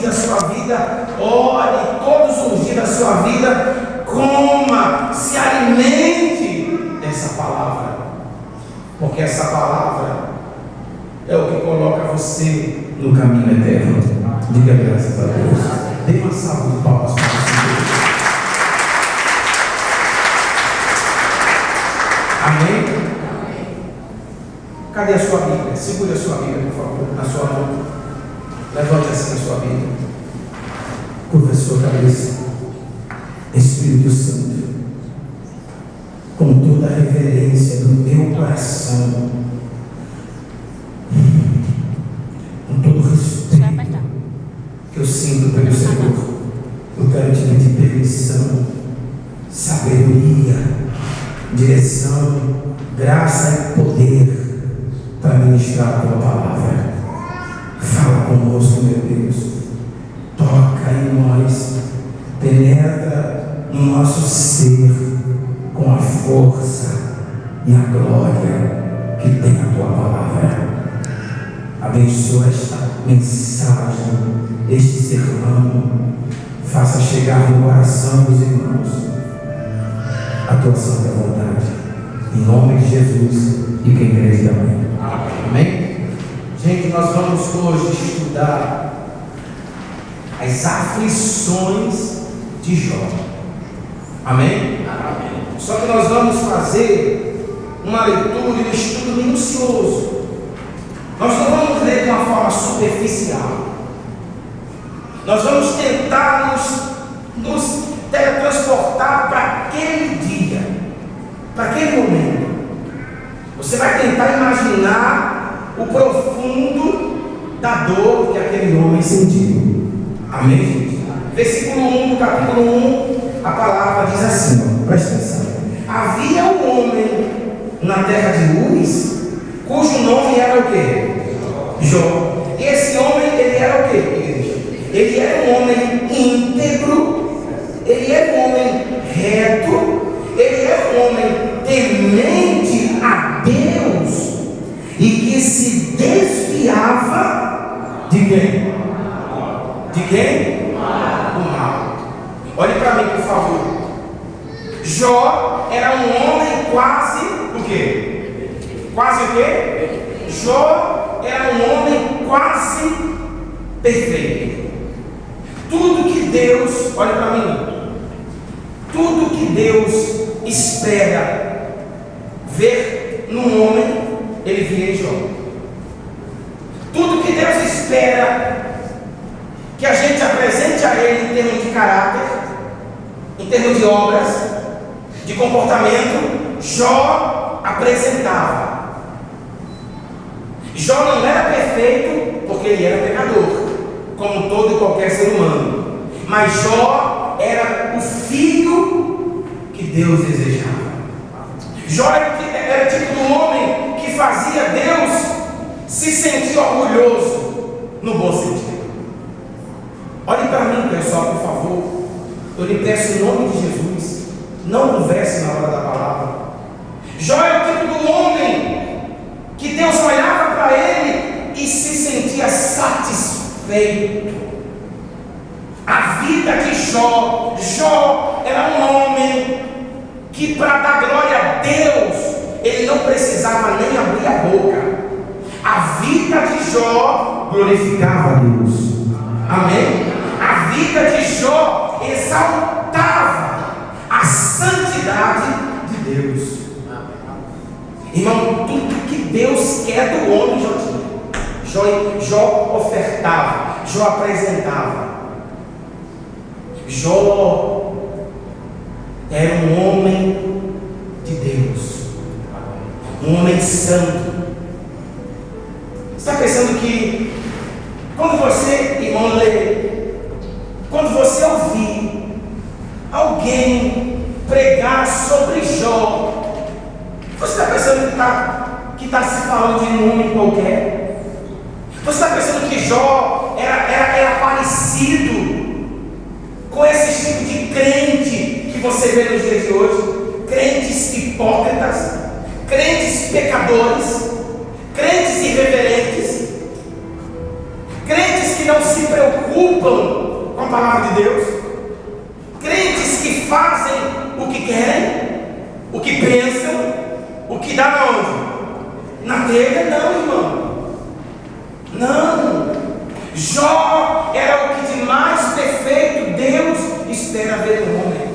dias da sua vida, ore todos os dias da sua vida, coma, se alimente dessa palavra, porque essa palavra é o que coloca você no caminho eterno. Diga graças a Deus. Dê uma salva de palmas para o Senhor. Amém? Cadê a sua Bíblia? Segure a sua Bíblia, por favor, na sua mão. Levante assim a sua Bíblia. Curva a sua cabeça. Espírito Santo, com toda a reverência do meu coração, com todo o respeito que eu sinto pelo Senhor, eu quero te pedir permissão, sabedoria, direção, graça e poder para ministrar a tua palavra. Fala conosco, meu Deus. Toca em nós, penetra no nosso ser com a força e a glória que tem a tua palavra. Abençoa esta mensagem, este sermão. Faça chegar no coração dos irmãos a tua santa vontade. Em nome de Jesus e que a igreja também. Amém? Gente, nós vamos hoje estudar as aflições de Jó. Amém? Amém? Só que nós vamos fazer uma leitura e um estudo minucioso. Nós não vamos ler de uma forma superficial. Nós vamos tentar nos teletransportar para aquele dia, para aquele momento. Você vai tentar imaginar o profundo da dor que aquele homem sentiu. Amém, gente? Versículo 1 do capítulo 1, a palavra diz assim, ó, presta atenção. Havia um homem na terra de Uz, cujo nome era o quê? Jó. E esse homem, ele era o quê, igreja? Ele era um homem íntegro, ele era um homem reto, ele era um homem temente a Deus e que se desviava de quem? De quem? Do mal. Olhe para mim, por favor. Jó era um homem quase o quê? Quase o quê? Jó era um homem quase perfeito. Tudo que Deus, olha para mim, tudo que Deus espera ver num homem, ele via em Jó. Tudo que Deus espera que a gente apresente a ele em termos de caráter, em termos de obras, de comportamento, Jó apresentava. Jó não era perfeito porque ele era pecador, como todo e qualquer ser humano, mas Jó era o filho que Deus desejava. Jó era tipo do homem que fazia Deus se sentir orgulhoso, no bom sentido. Olhe para mim, pessoal, por favor. Eu lhe peço em nome de Jesus, não converse na hora da palavra. Jó era o tipo do homem que Deus olhava para ele e se sentia satisfeito. A vida de Jó era um homem que, para dar glória a Deus, ele não precisava nem abrir a boca. A vida de Jó glorificava a Deus. Amém? A vida de Jó exaltava a santidade de Deus. Irmão, tudo que Deus quer do homem, Jó ofertava, Jó apresentava. Jó era um homem de Deus, um homem santo. Você está pensando que quando você, irmão, lê, quando você ouvir alguém pregar sobre Jó, você está pensando que está se falando de um homem qualquer? Você está pensando que Jó era parecido com esse tipo de crente que você vê nos dias de hoje? Crentes hipócritas, crentes pecadores, crentes irreverentes, crentes que não se preocupam preocupam com a palavra de Deus, crentes que fazem o que querem, o que pensam, o que dá na onde? Na telha. Não, irmão, não. Jó era o que de mais perfeito Deus espera ver no homem.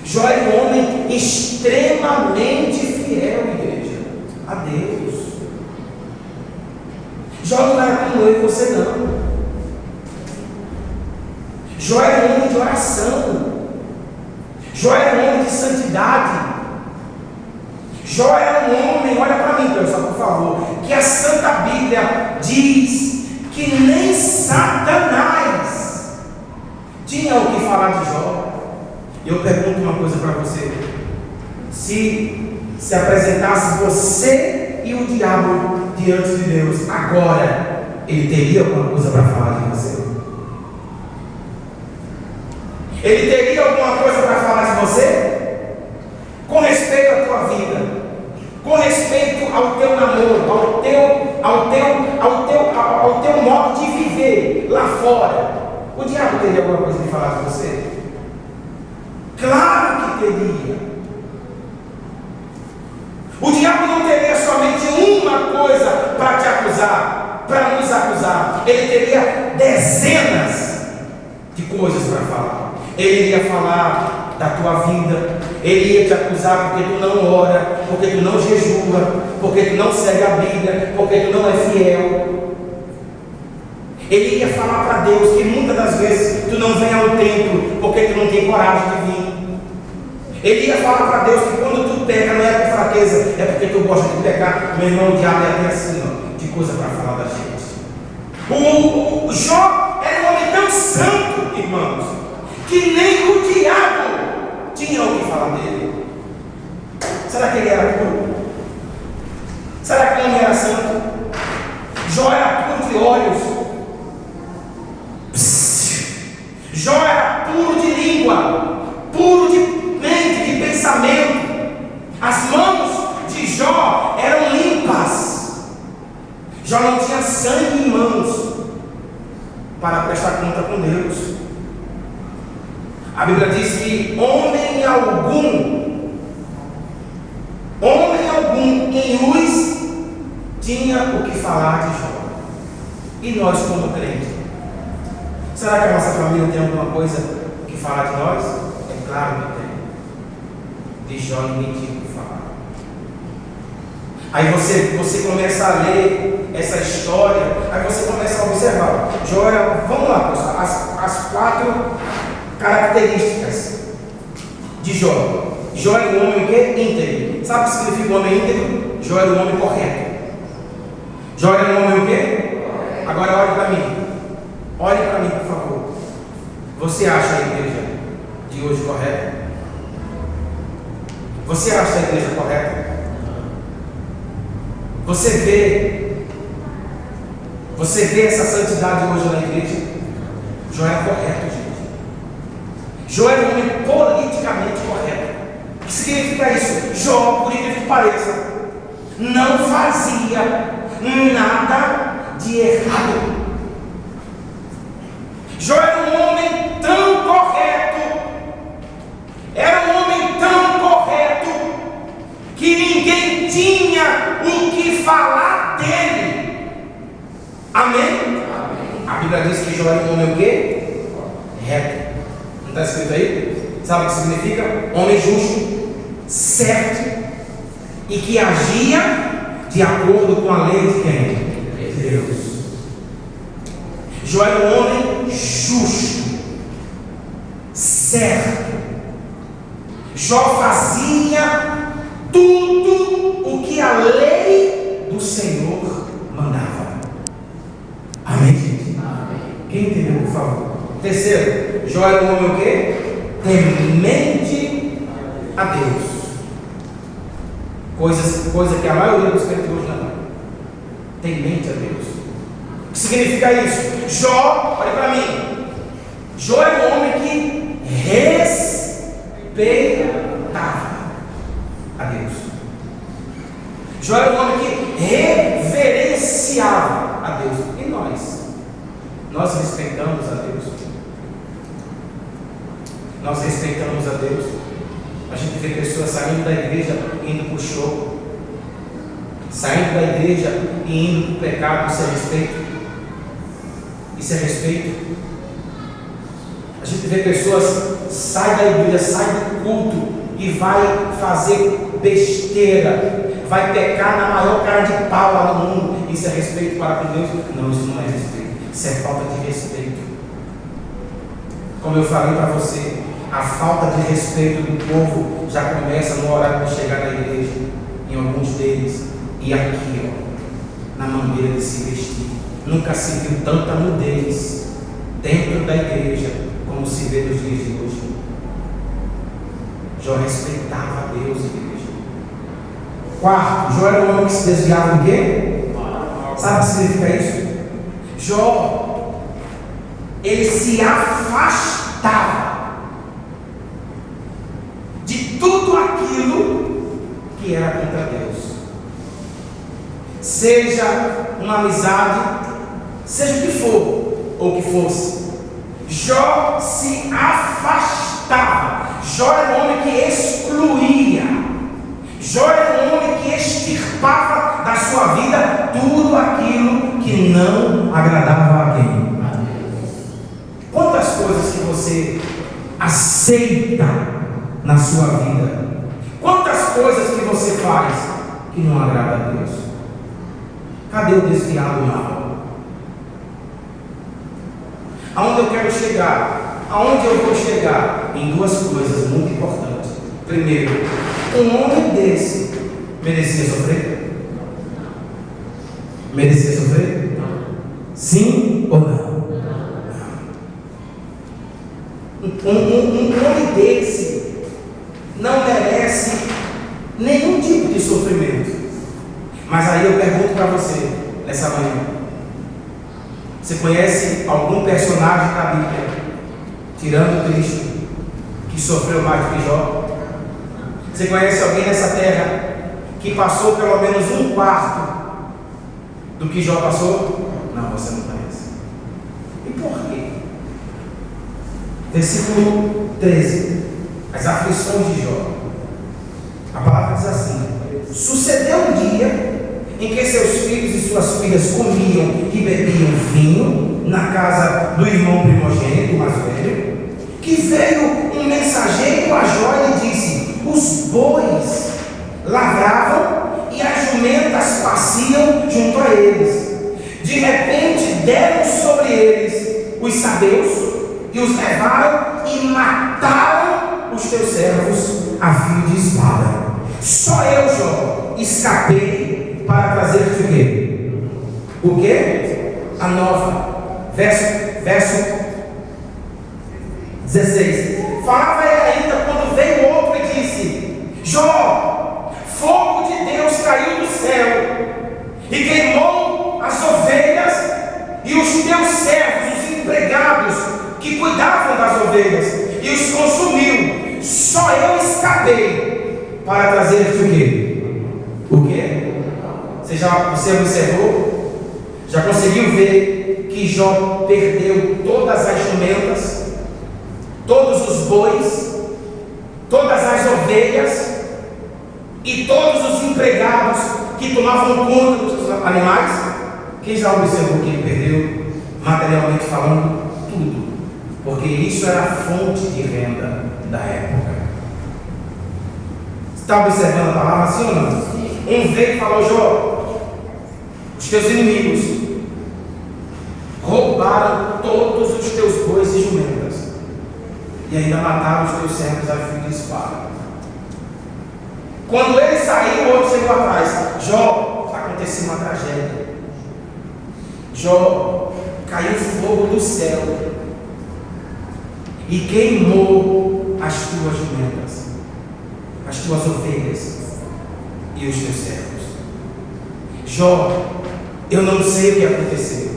Jó era um homem extremamente fiel, igreja, a Deus. Jó não era como eu e você, não. Jó era um homem de oração. Jó era um homem de santidade. Jó era um homem, olha para mim, pessoal, por favor, que a Santa Bíblia diz que nem Satanás tinha o que falar de Jó. Eu pergunto uma coisa para você: se apresentasse você e o diabo diante de Deus agora, ele teria alguma coisa para falar de você? Ele teria alguma coisa para falar de você? Com respeito à tua vida, com respeito ao teu namoro, ao teu modo de viver lá fora, o diabo teria alguma coisa de falar de você? Claro que teria. O diabo não teria somente uma coisa para te acusar, para nos acusar. Ele teria dezenas de coisas para falar. Ele iria falar da tua vida, ele ia te acusar porque tu não ora, porque tu não jejua, porque tu não segue a Bíblia, porque tu não é fiel. Ele ia falar para Deus que muitas das vezes tu não vem ao templo porque tu não tem coragem de vir. Ele ia falar para Deus que quando tu peca não é por fraqueza, é porque tu gosta de pecar. Meu irmão, o diabo é até assim, ó, de coisa para falar da gente. O Jó era um homem tão santo, irmãos, que nem o diabo tinha o que falar dele. Será que ele era puro? Será que ele era santo? Jó era puro de olhos. Jó era puro de língua, puro de mente, de pensamento. As mãos de Jó eram limpas. Jó não tinha sangue em mãos para prestar conta com Deus. A Bíblia diz que homem algum em luz tinha o que falar de Jó. E nós, como crentes, será que a nossa família tem alguma coisa que falar de nós? É claro que tem. De Jó ninguém tinha o que falar. Aí você começa a ler essa história, aí você começa a observar. Jó era, vamos lá, pessoal, as 4 características de Jó. Jó era um homem o quê? Íntegro. Sabe o que significa um homem íntegro? Jó era um homem correto. Jó era um homem o quê? Agora olhe para mim. Olhe para mim, por favor. Você acha a igreja de hoje correta? Você acha a igreja correta? Você vê essa santidade hoje na igreja? Jó era correto, gente. Jó era um homem politicamente correto. O que significa isso? Jó, por incrível que pareça, não fazia nada de errado. Jó era um homem tão correto, que ninguém tinha o que falar dele. Amém? Amém. A Bíblia diz que Jó era um homem o quê? Reto. Não está escrito aí? Sabe o que significa? Homem justo, certo, e que agia de acordo com a lei de quem? De Deus. Jó era um homem justo, certo. Jó fazia tudo o que a lei do Senhor mandava. Amém, gente? Amém. Quem entendeu, por favor? Terceiro, Jó era um homem o quê? Temente a Deus. Coisa que a maioria dos crentes hoje não é. Temente a Deus. O que significa isso? Jó, olha para mim. Jó era um homem que respeitava a Deus. Jó era um homem que reverenciava a Deus. E nós Nós respeitamos a Deus. Nós respeitamos a Deus. A gente vê pessoas saindo da igreja e indo para o show, saindo da igreja e indo para o pecado. Isso é respeito? Isso é respeito? A gente vê pessoas saem da igreja, saem do culto e vai fazer besteira, vai pecar na maior cara de pau lá no mundo. Isso é respeito para com Deus? Não, isso não é respeito. Isso é falta de respeito. Como eu falei para você, a falta de respeito do povo já começa no horário de chegar na igreja, em alguns deles, e aqui, na maneira de se vestir. Nunca se viu tanta nudez dentro da igreja como se vê nos dias de hoje. Jó respeitava a Deus, igreja. Quarto, Jó era um homem que se desviava do quê? Sabe o que significa isso? Jó, ele se afastava de tudo aquilo que era contra Deus. Seja uma amizade, seja o que for, ou o que fosse. Jó se afastava. Jó era um homem que excluía. Jó era um homem que extirpava da sua vida tudo aquilo que não agradava a quem? Quantas coisas que você aceita na sua vida? Quantas coisas que você faz que não agrada a Deus? Cadê o desviado mal? Aonde eu quero chegar? Aonde eu vou chegar? Em duas coisas muito importantes. Primeiro, um homem desse merecia sofrer? Merecia sofrer? Sim ou não? Um homem desse não merece nenhum tipo de sofrimento. Mas aí eu pergunto para você nessa manhã: você conhece algum personagem da Bíblia, tirando Cristo, que sofreu mais do que Jó? Você conhece alguém nessa terra que passou pelo menos um quarto do que Jó passou? Não, você não conhece. E por quê? Versículo 13. As aflições de Jó. A palavra diz assim: sucedeu um dia em que seus filhos e suas filhas comiam e bebiam vinho na casa do irmão primogênito, mais velho, que veio um mensageiro a Jó e disse: os bois lavravam e as jumentas pasciam junto a eles. De repente deram sobre eles os sabeus e os levaram e mataram os teus servos a fio de espada. Só eu, Jó, escapei para trazer-te o quê? O quê? A nova. Verso 16. Falava ele ainda quando veio outro e disse: Jó, fogo de Deus caiu do céu e queimou as ovelhas e os teus servos, os empregados que cuidavam das ovelhas, e os consumiu. Só eu escapei para trazer-te o quê? O quê? Você observou? Já conseguiu ver que Jó perdeu todas as jumentas, todos os bois, todas as ovelhas e todos os empregados que tomavam conta dos animais? Quem já observou que ele perdeu, materialmente falando, tudo? Porque isso era a fonte de renda da época. Está observando a palavra, sim ou não? Um veio e falou: Jó, os teus inimigos roubaram todos os teus bois e jumentas e ainda mataram os teus servos a fio de espada. Quando ele saiu, o outro chegou atrás: Jó, aconteceu uma tragédia. Jó, caiu fogo do céu e queimou as tuas jumentas, as tuas ovelhas e os teus servos. Jó, eu não sei o que aconteceu,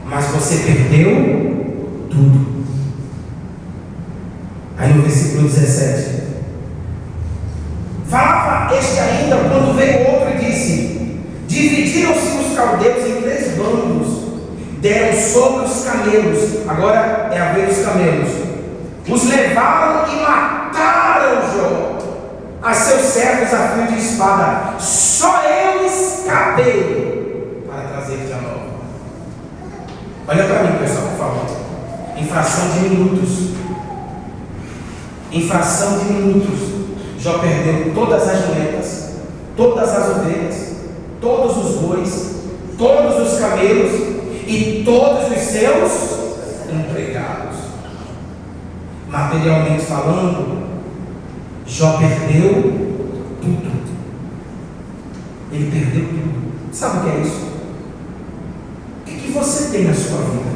mas você perdeu tudo. Aí no versículo 17, falava este ainda quando veio outro e disse: dividiram-se os caldeus em 3 bandos, deram sobre os camelos. Agora é a vez dos camelos. Os levaram e mataram Jó, a seus servos a fio de espada. Só eu escapei para trazer-te a nova. Olha para mim, pessoal, por favor. Em fração de minutos. Em fração de minutos, Jó perdeu todas as jumentas, todas as ovelhas, todos os bois, todos os camelos e todos os seus empregados. Materialmente falando, Jó perdeu tudo. Ele perdeu tudo. Sabe o que é isso? O que você tem na sua vida?